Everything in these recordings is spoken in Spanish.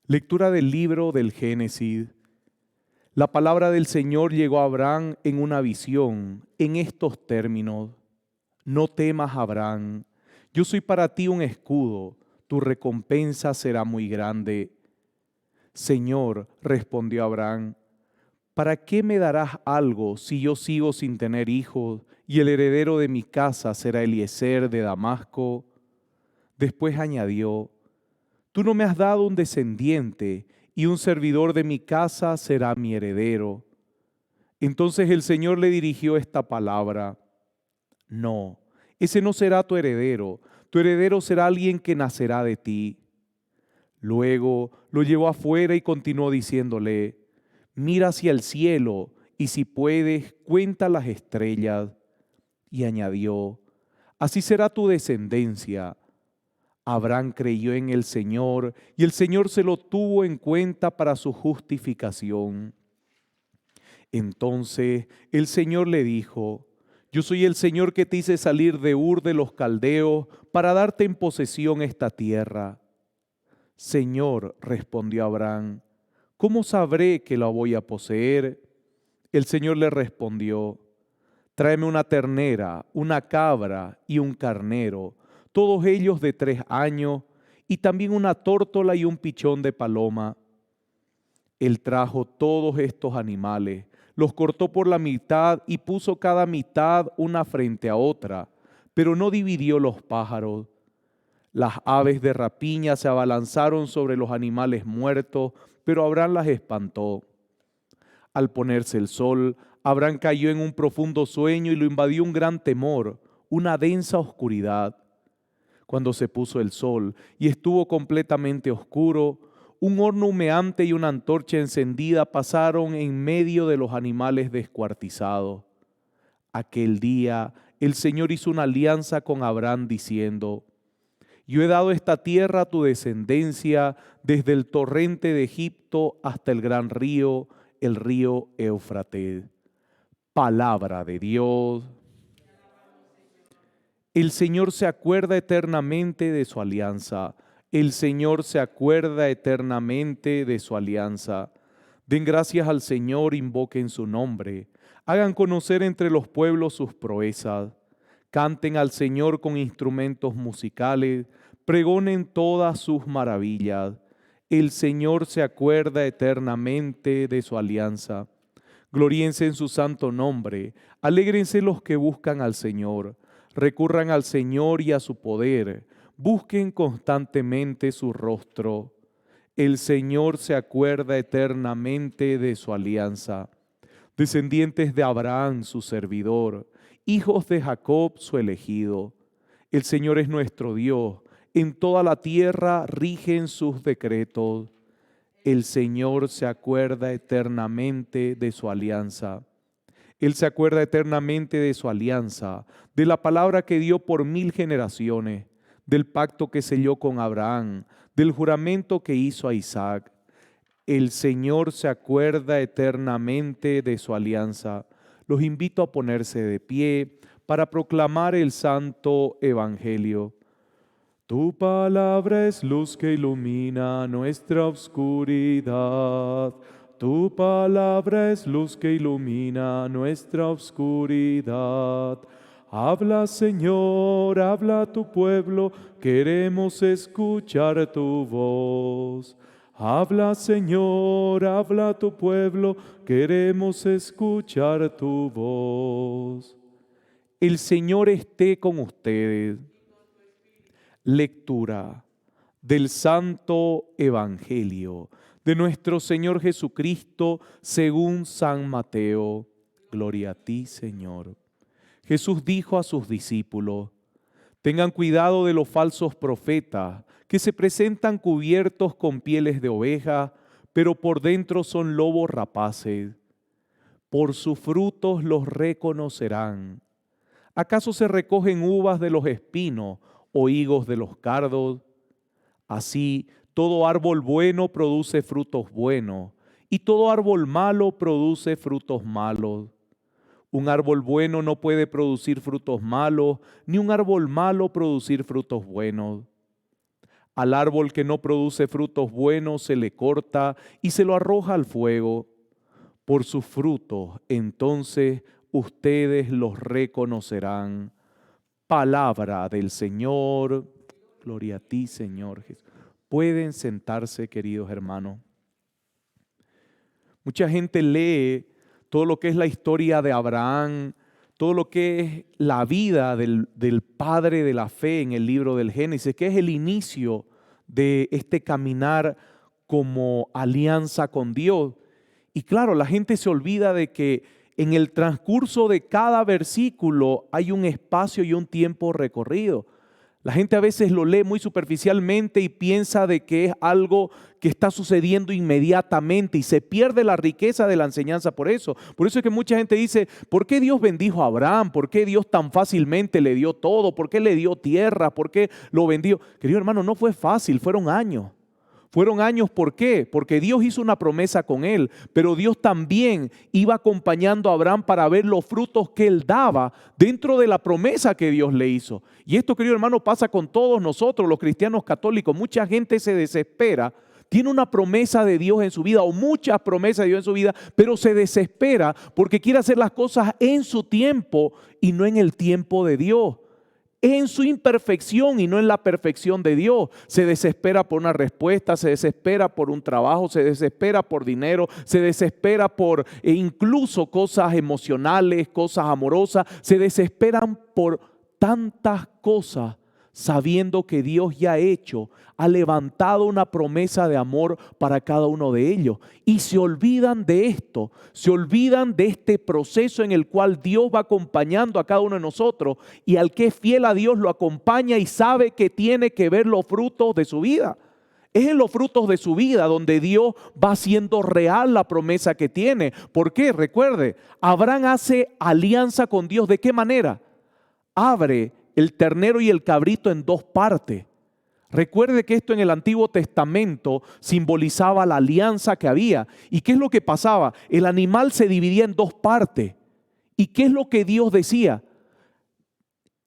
Lectura del libro del Génesis. La palabra del Señor llegó a Abraham en una visión, en estos términos: No temas, Abraham, yo soy para ti un escudo, tu recompensa será muy grande. Señor, respondió Abraham, ¿para qué me darás algo si yo sigo sin tener hijos y el heredero de mi casa será Eliezer de Damasco? Después añadió: Tú no me has dado un descendiente, y un servidor de mi casa será mi heredero. Entonces el Señor le dirigió esta palabra: No, ese no será tu heredero será alguien que nacerá de ti. Luego lo llevó afuera y continuó diciéndole: Mira hacia el cielo, y si puedes, cuenta las estrellas. Y añadió: Así será tu descendencia. Abraham creyó en el Señor y el Señor se lo tuvo en cuenta para su justificación. Entonces el Señor le dijo: Yo soy el Señor que te hice salir de Ur de los Caldeos para darte en posesión esta tierra. Señor, respondió Abraham, ¿cómo sabré que la voy a poseer? El Señor le respondió: Tráeme una ternera, una cabra y un carnero, todos ellos de 3 años, y también una tórtola y un pichón de paloma. Él trajo todos estos animales, los cortó por la mitad y puso cada mitad una frente a otra, pero no dividió los pájaros. Las aves de rapiña se abalanzaron sobre los animales muertos, pero Abraham las espantó. Al ponerse el sol, Abraham cayó en un profundo sueño y lo invadió un gran temor, una densa oscuridad. Cuando se puso el sol y estuvo completamente oscuro, un horno humeante y una antorcha encendida pasaron en medio de los animales descuartizados. Aquel día el Señor hizo una alianza con Abraham diciendo: Yo he dado esta tierra a tu descendencia desde el torrente de Egipto hasta el río Éufrates. Palabra de Dios. El Señor se acuerda eternamente de su alianza. El Señor se acuerda eternamente de su alianza. Den gracias al Señor, invoquen su nombre. Hagan conocer entre los pueblos sus proezas. Canten al Señor con instrumentos musicales. Pregonen todas sus maravillas. El Señor se acuerda eternamente de su alianza. Gloríense en su santo nombre. Alégrense los que buscan al Señor. Recurran al Señor y a su poder. Busquen constantemente su rostro. El Señor se acuerda eternamente de su alianza. Descendientes de Abraham, su servidor, hijos de Jacob, su elegido. El Señor es nuestro Dios. En toda la tierra rigen sus decretos. El Señor se acuerda eternamente de su alianza. Él se acuerda eternamente de su alianza, de la palabra que dio por 1000 generaciones, del pacto que selló con Abraham, del juramento que hizo a Isaac. El Señor se acuerda eternamente de su alianza. Los invito a ponerse de pie para proclamar el santo evangelio. Tu palabra es luz que ilumina nuestra oscuridad. Tu palabra es luz que ilumina nuestra oscuridad. Habla, Señor, habla a tu pueblo, queremos escuchar tu voz. Habla, Señor, habla a tu pueblo, queremos escuchar tu voz. El Señor esté con ustedes. Lectura del Santo Evangelio de nuestro Señor Jesucristo según San Mateo. Gloria a ti, Señor. Jesús dijo a sus discípulos: Tengan cuidado de los falsos profetas que se presentan cubiertos con pieles de oveja, pero por dentro son lobos rapaces. Por sus frutos los reconocerán. ¿Acaso se recogen uvas de los espinos o higos de los cardos? Así, todo árbol bueno produce frutos buenos, y todo árbol malo produce frutos malos. Un árbol bueno no puede producir frutos malos, ni un árbol malo producir frutos buenos. Al árbol que no produce frutos buenos se le corta y se lo arroja al fuego. Por sus frutos, entonces ustedes los reconocerán. Palabra del Señor. Gloria a ti, Señor Jesús. Pueden sentarse, queridos hermanos. Mucha gente lee todo lo que es la historia de Abraham, todo lo que es la vida del padre de la fe en el libro del Génesis, que es el inicio de este caminar como alianza con Dios. Y claro, la gente se olvida de que en el transcurso de cada versículo hay un espacio y un tiempo recorrido. La gente a veces lo lee muy superficialmente y piensa de que es algo que está sucediendo inmediatamente y se pierde la riqueza de la enseñanza por eso. Por eso es que mucha gente dice, ¿por qué Dios bendijo a Abraham? ¿Por qué Dios tan fácilmente le dio todo? ¿Por qué le dio tierra? ¿Por qué lo bendijo? Querido hermano, no fue fácil, fueron años. Fueron años, ¿por qué? Porque Dios hizo una promesa con él, pero Dios también iba acompañando a Abraham para ver los frutos que él daba dentro de la promesa que Dios le hizo. Y esto, querido hermano, pasa con todos nosotros, los cristianos católicos. Mucha gente se desespera, tiene una promesa de Dios en su vida o muchas promesas de Dios en su vida, pero se desespera porque quiere hacer las cosas en su tiempo y no en el tiempo de Dios. En su imperfección y no en la perfección de Dios. Se desespera por una respuesta, se desespera por un trabajo, se desespera por dinero, se desespera por incluso cosas emocionales, cosas amorosas, se desesperan por tantas cosas sabiendo que Dios ya ha levantado una promesa de amor para cada uno de ellos. Y se olvidan de esto, se olvidan de este proceso en el cual Dios va acompañando a cada uno de nosotros y al que es fiel a Dios lo acompaña y sabe que tiene que ver los frutos de su vida. Es en los frutos de su vida donde Dios va haciendo real la promesa que tiene. ¿Por qué? Recuerde, Abraham hace alianza con Dios. ¿De qué manera? Abre el ternero y el cabrito en dos partes. Recuerde que esto en el Antiguo Testamento simbolizaba la alianza que había. ¿Y qué es lo que pasaba? El animal se dividía en dos partes. ¿Y qué es lo que Dios decía?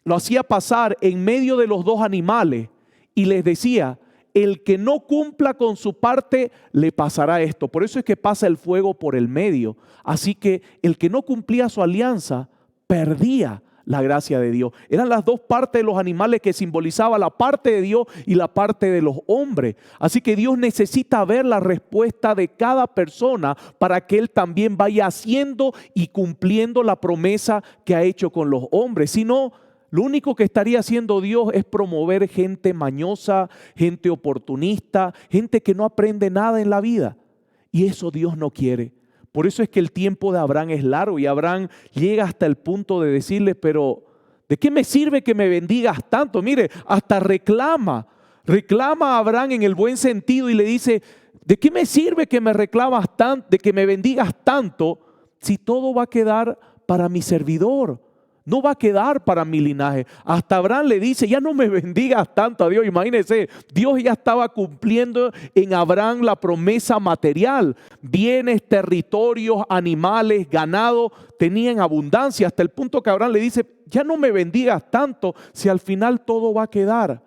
Lo hacía pasar en medio de los dos animales y les decía, el que no cumpla con su parte le pasará esto. Por eso es que pasa el fuego por el medio. Así que el que no cumplía su alianza perdía la gracia de Dios. Eran las dos partes de los animales que simbolizaba la parte de Dios y la parte de los hombres. Así que Dios necesita ver la respuesta de cada persona para que Él también vaya haciendo y cumpliendo la promesa que ha hecho con los hombres. Si no, lo único que estaría haciendo Dios es promover gente mañosa, gente oportunista, gente que no aprende nada en la vida. Y eso Dios no quiere. Por eso es que el tiempo de Abraham es largo y Abraham llega hasta el punto de decirle, pero ¿de qué me sirve que me bendigas tanto? Mire, hasta reclama a Abraham en el buen sentido y le dice, ¿de qué me sirve que me reclamas tanto, de que me bendigas tanto, si todo va a quedar para mi servidor? No va a quedar para mi linaje. Hasta Abraham le dice, ya no me bendigas tanto a Dios. Imagínense, Dios ya estaba cumpliendo en Abraham la promesa material. Bienes, territorios, animales, ganado, tenían abundancia. Hasta el punto que Abraham le dice, ya no me bendigas tanto si al final todo va a quedar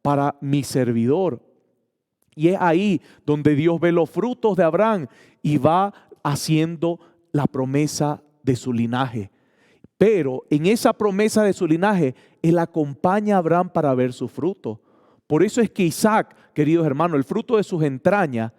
para mi servidor. Y es ahí donde Dios ve los frutos de Abraham y va haciendo la promesa de su linaje. Pero en esa promesa de su linaje, Él acompaña a Abraham para ver su fruto. Por eso es que Isaac, queridos hermanos, el fruto de sus entrañas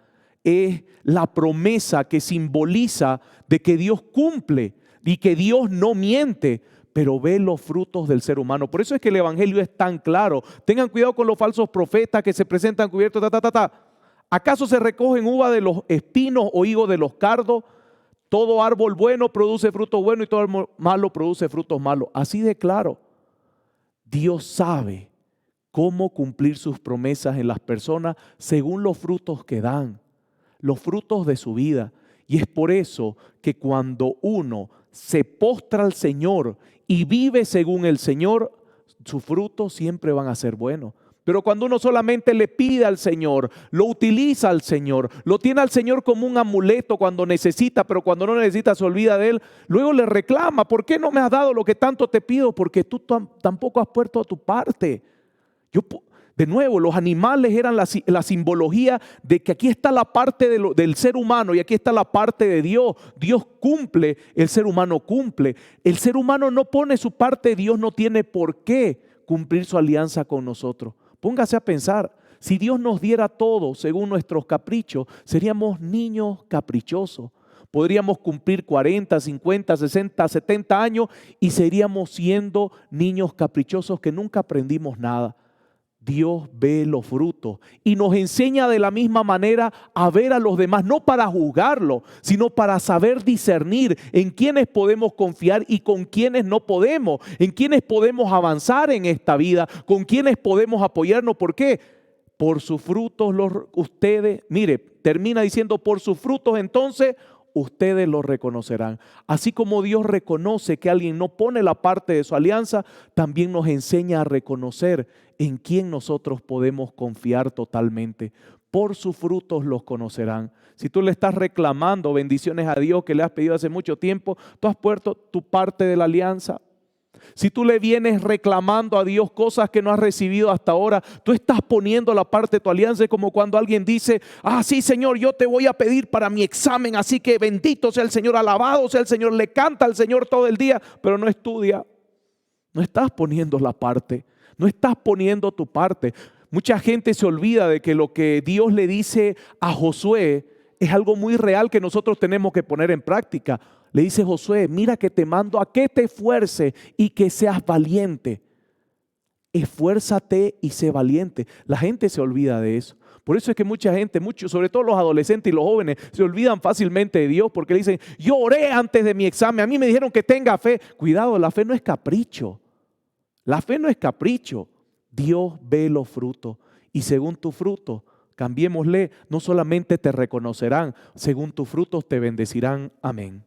es la promesa que simboliza de que Dios cumple y que Dios no miente, pero ve los frutos del ser humano. Por eso es que el evangelio es tan claro. Tengan cuidado con los falsos profetas que se presentan cubiertos, ¿Acaso se recogen uva de los espinos o higo de los cardos? Todo árbol bueno produce frutos buenos y todo árbol malo produce frutos malos. Así de claro, Dios sabe cómo cumplir sus promesas en las personas según los frutos que dan, los frutos de su vida. Y es por eso que cuando uno se postra al Señor y vive según el Señor, sus frutos siempre van a ser buenos. Pero cuando uno solamente le pide al Señor, lo utiliza al Señor, lo tiene al Señor como un amuleto cuando necesita, pero cuando no necesita se olvida de Él, luego le reclama, ¿por qué no me has dado lo que tanto te pido? Porque tú tampoco has puesto a tu parte. De nuevo, los animales eran la simbología de que aquí está la parte del ser humano y aquí está la parte de Dios. Dios cumple, el ser humano cumple. El ser humano no pone su parte, Dios no tiene por qué cumplir su alianza con nosotros. Póngase a pensar, si Dios nos diera todo según nuestros caprichos, seríamos niños caprichosos. Podríamos cumplir 40, 50, 60, 70 años y seguiríamos siendo niños caprichosos que nunca aprendimos nada. Dios ve los frutos y nos enseña de la misma manera a ver a los demás, no para juzgarlos, sino para saber discernir en quiénes podemos confiar y con quiénes no podemos, en quiénes podemos avanzar en esta vida, con quiénes podemos apoyarnos. ¿Por qué? Por sus frutos ustedes, mire, termina diciendo, por sus frutos entonces ustedes los reconocerán. Así como Dios reconoce que alguien no pone la parte de su alianza, también nos enseña a reconocer en quién nosotros podemos confiar totalmente. Por sus frutos los conocerán. Si tú le estás reclamando bendiciones a Dios que le has pedido hace mucho tiempo, tú has puesto tu parte de la alianza. Si tú le vienes reclamando a Dios cosas que no has recibido hasta ahora, tú estás poniendo la parte de tu alianza. Es como cuando alguien dice, sí Señor, yo te voy a pedir para mi examen, así que bendito sea el Señor, alabado sea el Señor, le canta al Señor todo el día, pero no estudia. No estás poniendo la parte, no estás poniendo tu parte. Mucha gente se olvida de que lo que Dios le dice a Josué es algo muy real que nosotros tenemos que poner en práctica. Le dice Josué, mira que te mando a que te esfuerces y que seas valiente. Esfuérzate y sé valiente. La gente se olvida de eso. Por eso es que mucha gente, sobre todo los adolescentes y los jóvenes, se olvidan fácilmente de Dios porque le dicen, yo oré antes de mi examen, a mí me dijeron que tenga fe. Cuidado, la fe no es capricho. La fe no es capricho. Dios ve los frutos y según tus frutos, cambiémosle, no solamente te reconocerán, según tus frutos te bendecirán. Amén.